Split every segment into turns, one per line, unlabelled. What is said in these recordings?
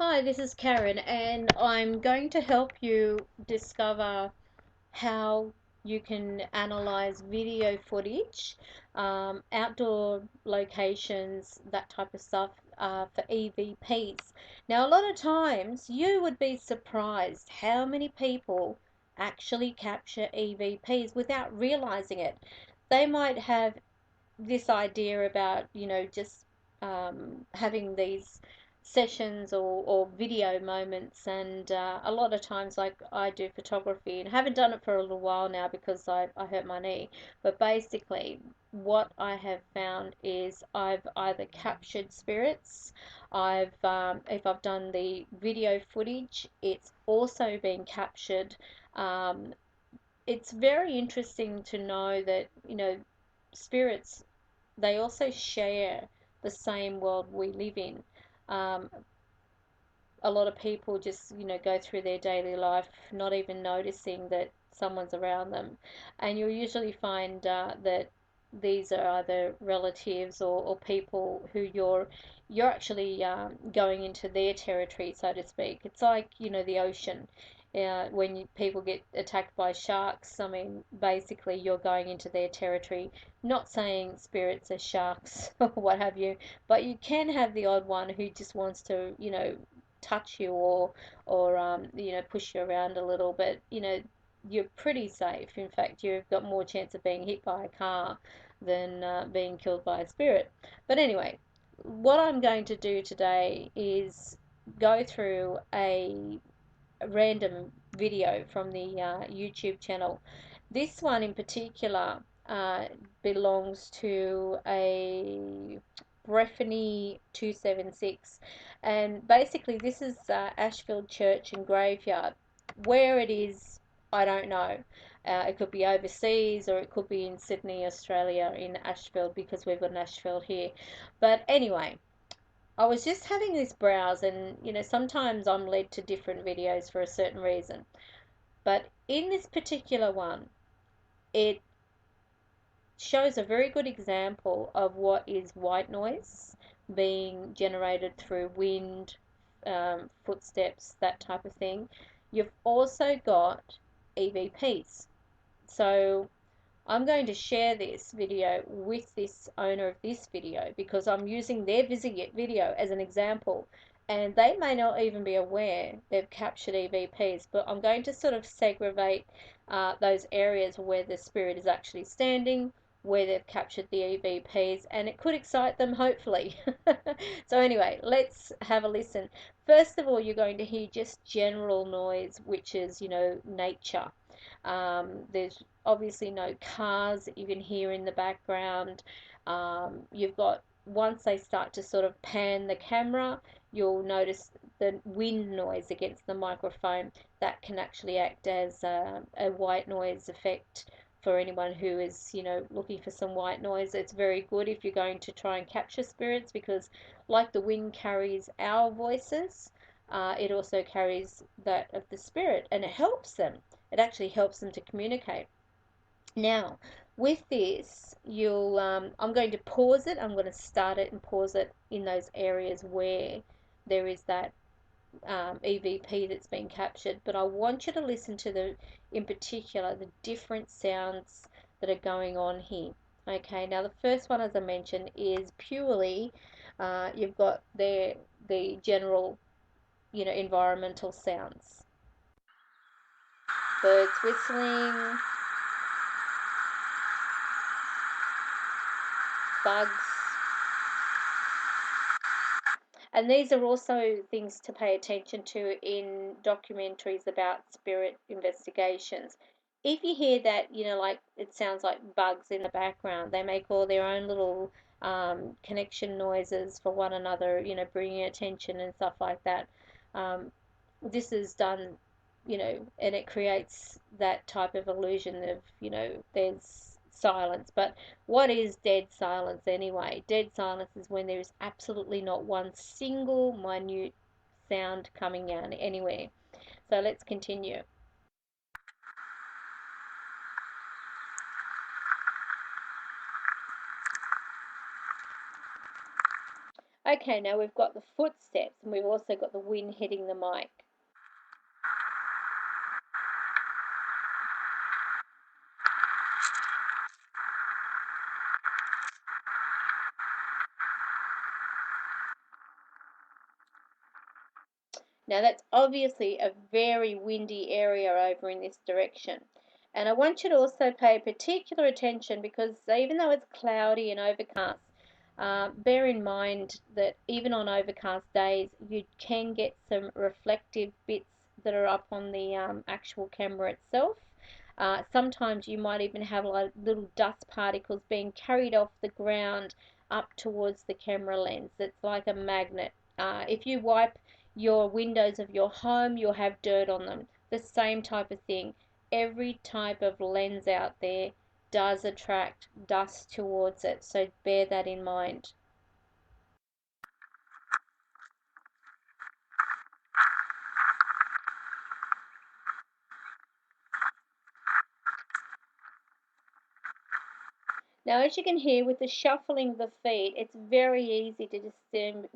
Hi, this is Karen, and I'm going to help you discover how you can analyze video footage, outdoor locations, that type of stuff for EVPs. Now, a lot of times you would be surprised how many people actually capture EVPs without realizing it. They might have this idea about, just having these sessions or video moments, and a lot of times, like I do photography and haven't done it for a little while now because I hurt my knee, but basically what I have found is I've either captured spirits, if I've done the video footage, it's also been captured. um, it's very interesting to know that, spirits, they also share the same world we live in. Um, a lot of people just, go through their daily life not even noticing that someone's around them. And you'll usually find that these are either relatives or people who you're actually going into their territory, so to speak. It's like, the ocean. When people get attacked by sharks, I mean, basically you're going into their territory. Not saying spirits are sharks or what have you, but you can have the odd one who just wants to, touch you or push you around a little. But you're pretty safe. In fact, you've got more chance of being hit by a car than being killed by a spirit. But anyway, what I'm going to do today is go through a random video from the YouTube channel. This one in particular belongs to a breffin276, and basically this is Ashfield Church and Graveyard. Where it is, I don't know. It could be overseas or it could be in Sydney, Australia, in Ashfield, because we've got an Ashfield here. But anyway, I was just having this browse, and sometimes I'm led to different videos for a certain reason. But in this particular one, it shows a very good example of what is white noise being generated through wind, footsteps, that type of thing. You've also got EVPs. So I'm going to share this video with this owner of this video because I'm using their video as an example, and they may not even be aware they've captured EVPs, but I'm going to sort of segregate those areas where the spirit is actually standing, where they've captured the EVPs, and it could excite them, hopefully. So anyway, let's have a listen. First of all, you're going to hear just general noise, which is, nature. There's obviously no cars that you can hear in the background. You've got, once they start to sort of pan the camera, you'll notice the wind noise against the microphone. That can actually act as a white noise effect for anyone who is, looking for some white noise. It's very good if you're going to try and capture spirits, because like the wind carries our voices, it also carries that of the spirit, and it helps them. It actually helps them to communicate. Now, with this, I'm going to pause it. I'm going to start it and pause it in those areas where there is that EVP that's been captured. But I want you to listen to in particular, the different sounds that are going on here. Okay, now the first one, as I mentioned, is purely, you've got the general, environmental sounds. Birds whistling, bugs. And these are also things to pay attention to in documentaries about spirit investigations. If you hear that, like it sounds like bugs in the background, they make all their own little connection noises for one another, bringing attention and stuff like that. This is done, and it creates that type of illusion of, there's silence. But what is dead silence anyway? Dead silence is when there is absolutely not one single minute sound coming out anywhere. So let's continue. Okay, now we've got the footsteps and we've also got the wind hitting the mic. Now that's obviously a very windy area over in this direction. And I want you to also pay particular attention because even though it's cloudy and overcast, bear in mind that even on overcast days, you can get some reflective bits that are up on the actual camera itself. Sometimes you might even have like little dust particles being carried off the ground up towards the camera lens. It's like a magnet. If you wipe your windows of your home, you'll have dirt on them. The same type of thing. Every type of lens out there does attract dust towards it, so bear that in mind. Now, as you can hear with the shuffling of the feet, it's very easy to discern,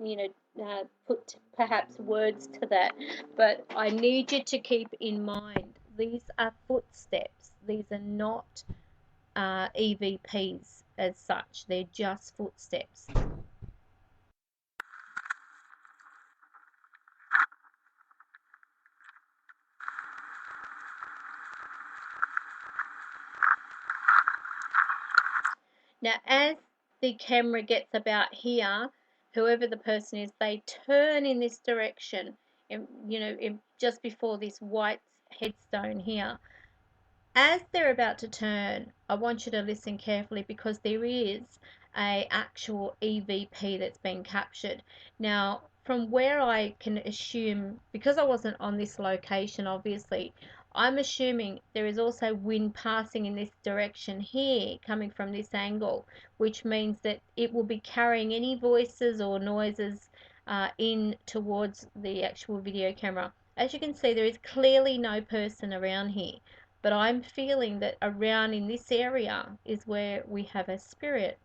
put perhaps words to that. But I need you to keep in mind these are footsteps. These are not EVPs as such. They're just footsteps. Now, as the camera gets about here, whoever the person is, they turn in this direction, just before this white headstone here. As they're about to turn, I want you to listen carefully because there is a actual EVP that's been captured. Now, from where I can assume, because I wasn't on this location, obviously, I'm assuming there is also wind passing in this direction here, coming from this angle, which means that it will be carrying any voices or noises in towards the actual video camera. As you can see, there is clearly no person around here. But I'm feeling that around in this area is where we have a spirit.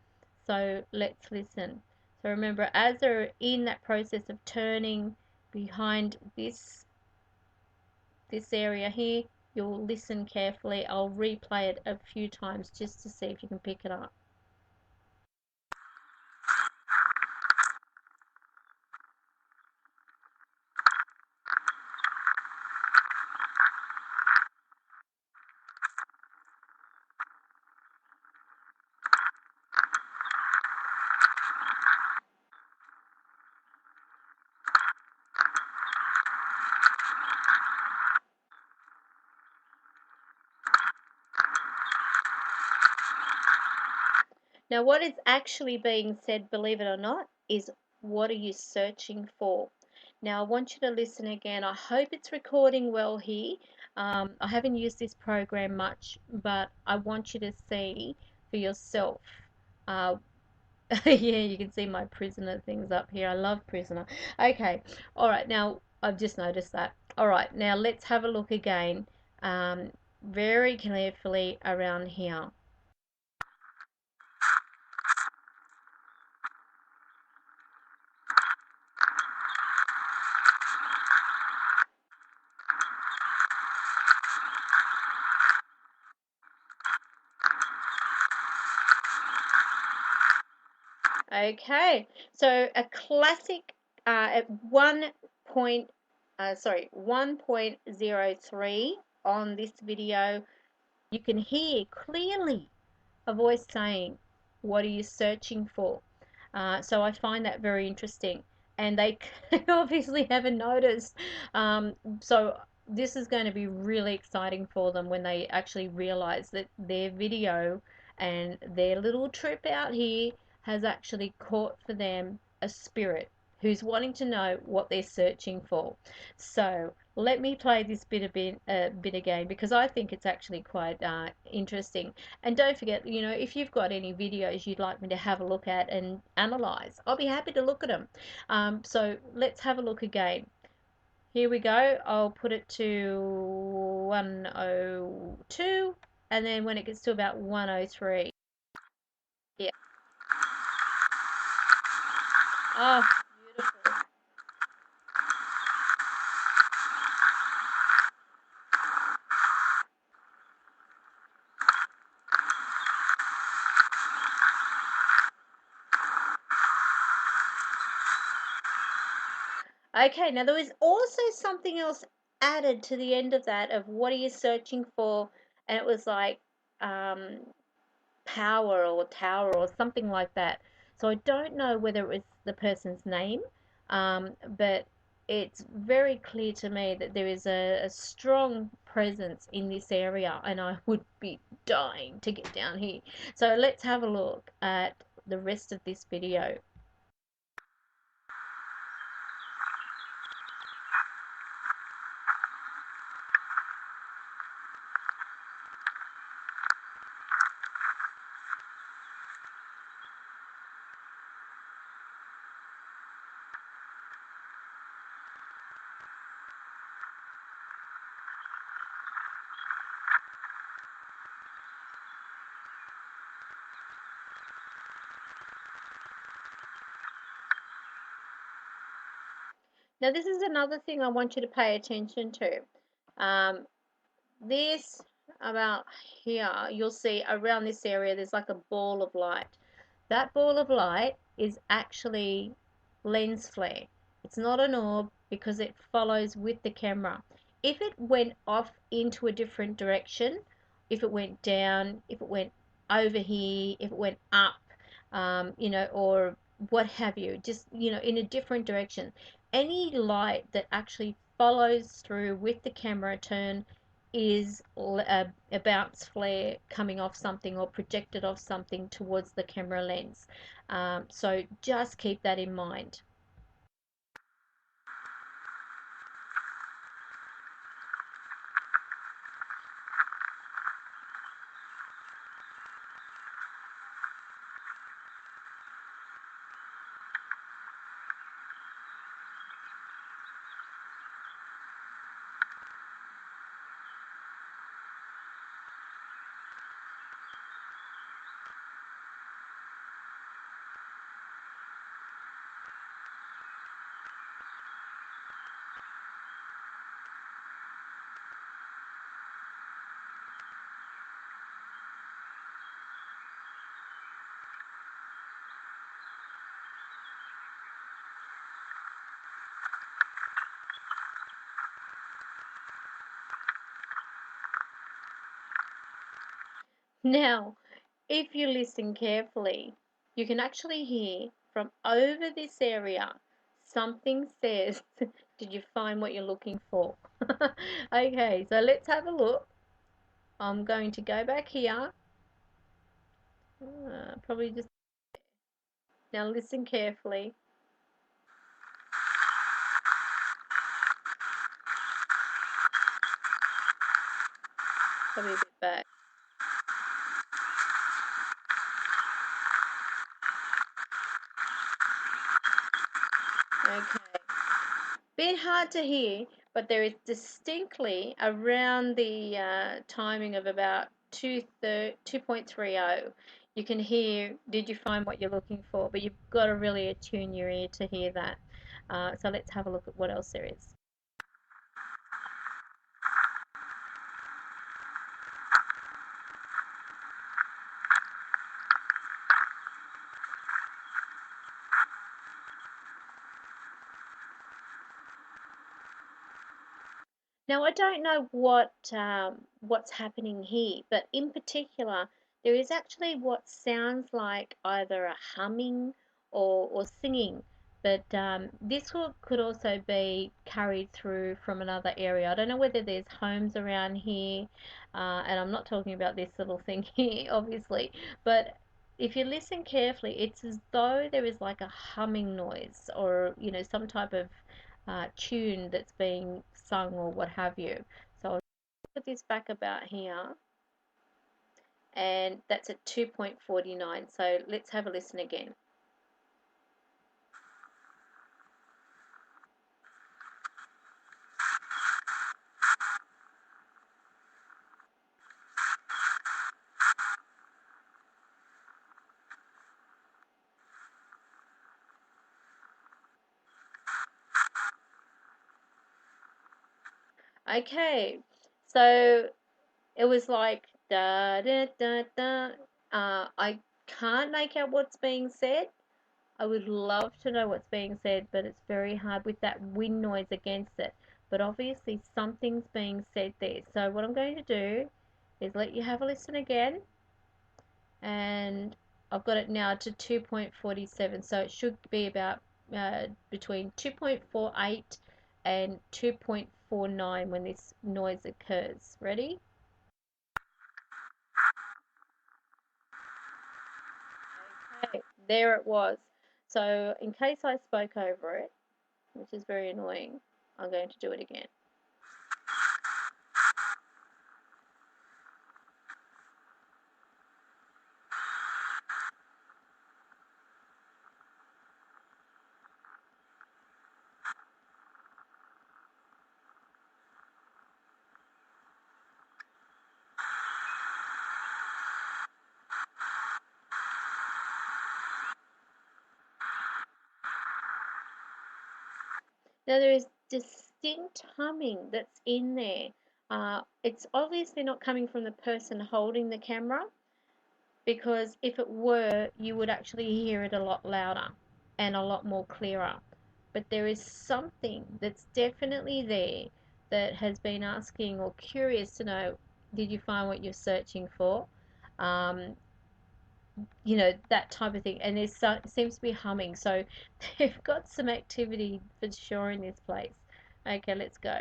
So let's listen. So remember, as they're in that process of turning behind this area here, you'll listen carefully. I'll replay it a few times just to see if you can pick it up. Now, what is actually being said, believe it or not, is what are you searching for? Now, I want you to listen again. I hope it's recording well here. I haven't used this program much, but I want you to see for yourself. Uh, yeah, you can see my prisoner things up here. I love prisoner. Okay, all right, now I've just noticed that. All right, now let's have a look again very carefully around here. Okay, so a classic at 1.03 on this video, you can hear clearly a voice saying, "What are you searching for?" So I find that very interesting, and they obviously haven't noticed. So this is going to be really exciting for them when they actually realize that their video and their little trip out here has actually caught for them a spirit who's wanting to know what they're searching for. So let me play this bit again because I think it's actually quite interesting. And don't forget, if you've got any videos you'd like me to have a look at and analyze, I'll be happy to look at them. So let's have a look again. Here we go. I'll put it to 102, and then when it gets to about 103. Yeah. Oh, Okay, now there was also something else added to the end of that of what are you searching for, and it was like um, power or tower or something like that. So I don't know whether it was the person's name, but it's very clear to me that there is a strong presence in this area, and I would be dying to get down here. So let's have a look at the rest of this video. Now, this is another thing I want you to pay attention to. Um, this about here, you'll see around this area, there's like a ball of light. That ball of light is actually lens flare. It's not an orb because it follows with the camera. If it went off into a different direction, if it went down, if it went over here, if it went up, or what have you, just, in a different direction, any light that actually follows through with the camera turn is a bounce flare coming off something or projected off something towards the camera lens. So just keep that in mind. Now, if you listen carefully, you can actually hear from over this area something says, did you find what you're looking for? Okay, so let's have a look. I'm going to go back here. Probably just now listen carefully. Probably a bit back. Okay. Bit hard to hear, but there is distinctly around the timing of about 2.30. You can hear, did you find what you're looking for? But you've got to really attune your ear to hear that. So let's have a look at what else there is. Now, I don't know what's happening here, but in particular, there is actually what sounds like either a humming or singing. But this could also be carried through from another area. I don't know whether there's homes around here, and I'm not talking about this little thing here, obviously. But if you listen carefully, it's as though there is like a humming noise or, some type of tune that's being sung or what have you. So I'll put this back about here, and that's at 2.49. So let's have a listen again. Okay, so it was like da da da da. I can't make out what's being said. I would love to know what's being said, but it's very hard with that wind noise against it. But obviously something's being said there. So what I'm going to do is let you have a listen again, and I've got it now to 2.47, so it should be about between 2.48 and 2.49 when this noise occurs. Ready? Okay, there it was. So in case I spoke over it, which is very annoying, I'm going to do it again. Now there is distinct humming that's in there. It's obviously not coming from the person holding the camera, because if it were, you would actually hear it a lot louder and a lot more clearer. But there is something that's definitely there that has been asking or curious to know, did you find what you're searching for? Um, that type of thing. And seems to be humming. So they've got some activity for sure in this place. Okay, let's go.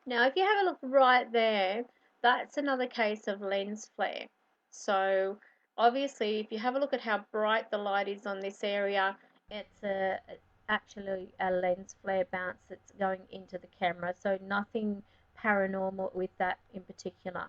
Now, if you have a look right there, that's another case of lens flare. So, obviously, if you have a look at how bright the light is on this area, it's actually a lens flare bounce that's going into the camera. So, nothing paranormal with that in particular.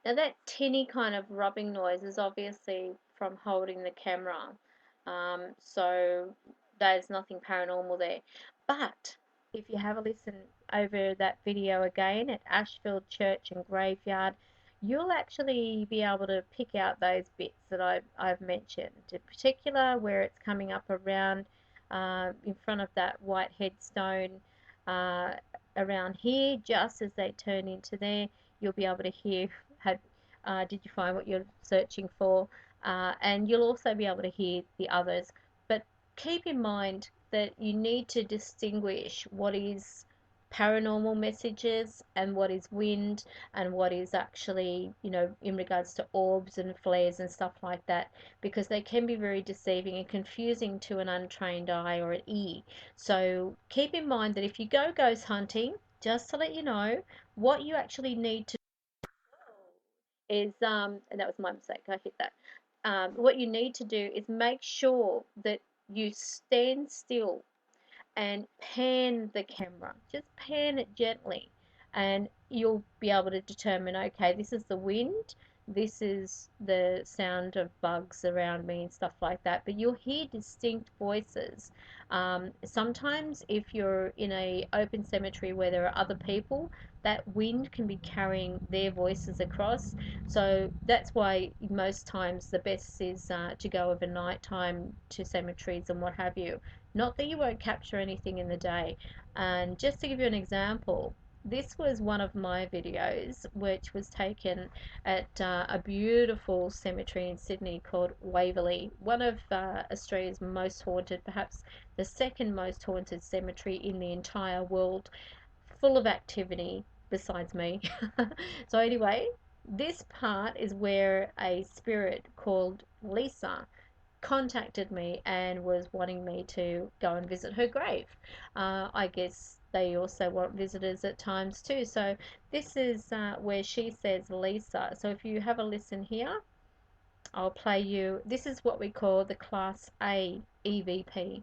Now that tinny kind of rubbing noise is obviously from holding the camera. So there's nothing paranormal there. But if you have a listen over that video again at Ashfield Church and Graveyard, you'll actually be able to pick out those bits that I've mentioned, in particular where it's coming up around in front of that white headstone, uh, around here, just as they turn into there, you'll be able to hear, have, did you find what you're searching for? And you'll also be able to hear the others. But keep in mind that you need to distinguish what is paranormal messages and what is wind and what is actually, in regards to orbs and flares and stuff like that, because they can be very deceiving and confusing to an untrained eye or an ear. So keep in mind that if you go ghost hunting, just to let you know, what you actually need to is, and that was my mistake, I hit that. What you need to do is make sure that you stand still and pan the camera. Just pan it gently, and you'll be able to determine, okay, this is the wind, this is the sound of bugs around me and stuff like that. But you'll hear distinct voices. Sometimes if you're in a open cemetery where there are other people, that wind can be carrying their voices across. So that's why most times the best is to go over night time to cemeteries and what have you. Not that you won't capture anything in the day. And just to give you an example, this was one of my videos which was taken at a beautiful cemetery in Sydney called Waverley, one of Australia's most haunted, perhaps the second most haunted cemetery in the entire world, full of activity besides me. So anyway, this part is where a spirit called Lisa contacted me and was wanting me to go and visit her grave. I guess they also want visitors at times too. So this is where she says Lisa. So if you have a listen here, I'll play you. This is what we call the Class A EVP.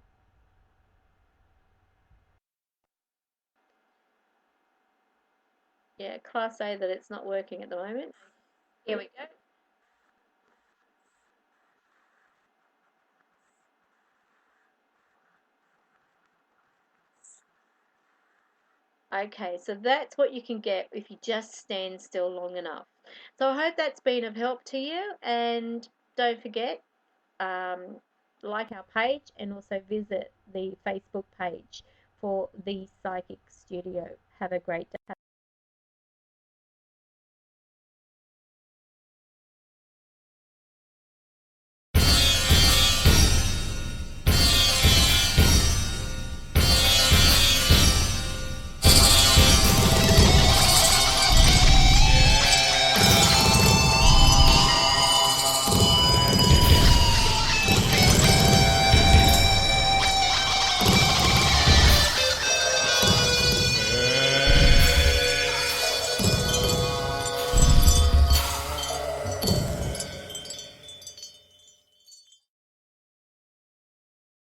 Yeah, Class A that it's not working at the moment. Here we go. Okay, so that's what you can get if you just stand still long enough. So I hope that's been of help to you, and don't forget, um, like our page and also visit the Facebook page for the Psychic Studio. Have a great day.